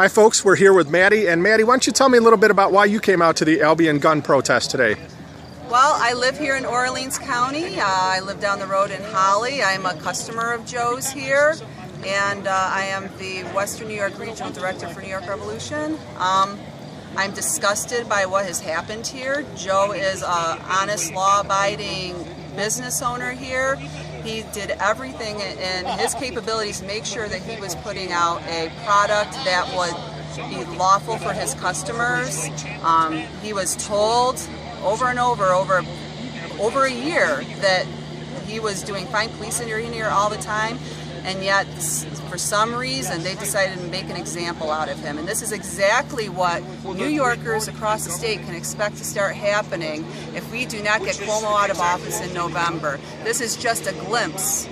Hi folks, we're here with Mattie. And Mattie, why don't you tell me a little bit about why you came out to the Albion gun protest today? Well, I live here in Orleans County. I live down the road in Holly. I'm a customer of Joe's here, and I am the Western New York Regional Director for New York Revolution. I'm disgusted by what has happened here. Joe is an honest, law-abiding business owner here. He did everything in his capabilities to make sure that he was putting out a product that would be lawful for his customers. He was told over and over a year that he was doing fine. Police are in here all the time, and yet for some reason they decided to make an example out of him. And this is exactly what New Yorkers across the state can expect to start happening if we do not get Cuomo out of office in November. This is just a glimpse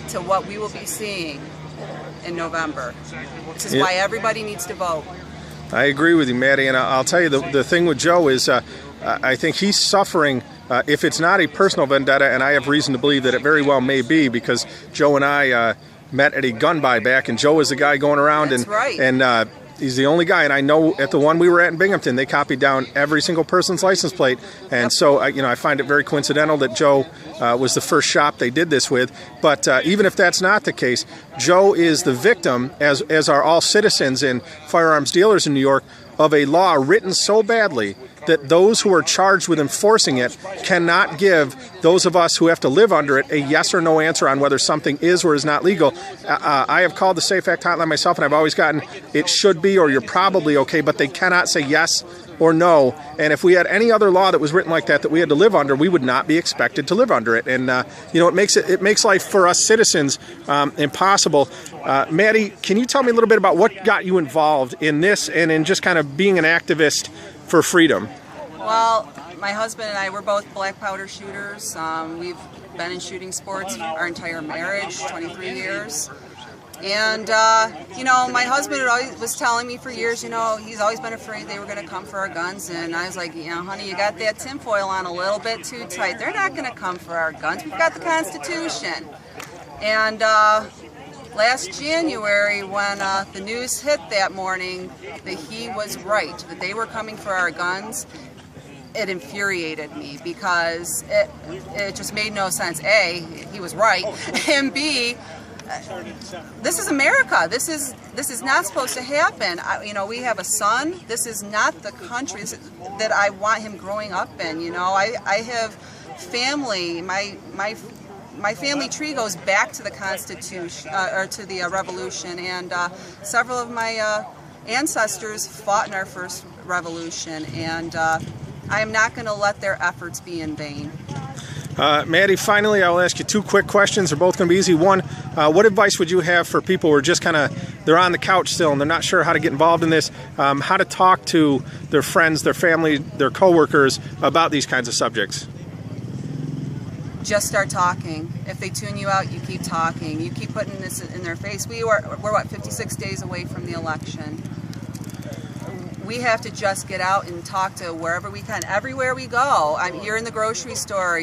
to what we will be seeing in November. This is why everybody needs to vote. I agree with you, Mattie, and I'll tell you the thing with Joe is I think he's suffering, if it's not a personal vendetta, and I have reason to believe that it very well may be, because Joe and I met at a gun buyback, and Joe was the guy going around. That's right. And he's the only guy, and I know at the one we were at in Binghamton, they copied down every single person's license plate, and so I find it very coincidental that Joe was the first shop they did this with. But even if that's not the case, Joe is the victim, as are all citizens and firearms dealers in New York, of a law written so badly that those who are charged with enforcing it cannot give those of us who have to live under it a yes or no answer on whether something is or is not legal. I have called the Safe Act hotline myself, and I've always gotten it should be or you're probably okay, but they cannot say yes or no. And if we had any other law that was written like that we had to live under, we would not be expected to live under it. And it makes life for us citizens impossible. Mattie, can you tell me a little bit about what got you involved in this and in just kind of being an activist for freedom? Well, my husband and I, we're both black powder shooters. We've been in shooting sports our entire marriage, 23 years. And, my husband was telling me for years, he's always been afraid they were going to come for our guns. And I was like, honey, you got that tinfoil on a little bit too tight. They're not going to come for our guns. We've got the Constitution. And last January, when the news hit that morning that he was right, that they were coming for our guns, it infuriated me because it just made no sense. A, he was right, and B, this is America. This is not supposed to happen. We have a son. This is not the country that I want him growing up in. I have family. My family tree goes back to the Constitution, or to the Revolution, and several of my ancestors fought in our first revolution, and I am not going to let their efforts be in vain. Mattie, finally, I'll ask you two quick questions. They're both going to be easy. One, what advice would you have for people who are just they're on the couch still and they're not sure how to get involved in this, how to talk to their friends, their family, their coworkers about these kinds of subjects? Just start talking. If they tune you out, you keep talking. You keep putting this in their face. We're 56 days away from the election. We have to just get out and talk to wherever we can, everywhere we go. You're in the grocery store.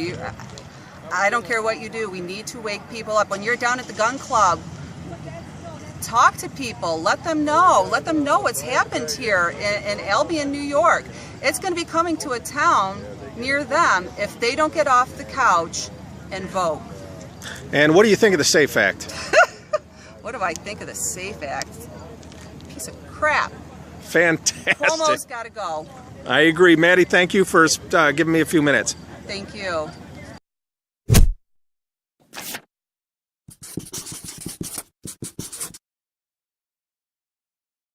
I don't care what you do. We need to wake people up. When you're down at the gun club, talk to people. Let them know. Let them know what's happened here in Albion, New York. It's going to be coming to a town near them if they don't get off the couch and vote. And what do you think of the SAFE Act? What do I think of the SAFE Act? Piece of crap. Fantastic. Cuomo's got to go. I agree. Mattie, thank you for giving me a few minutes. Thank you.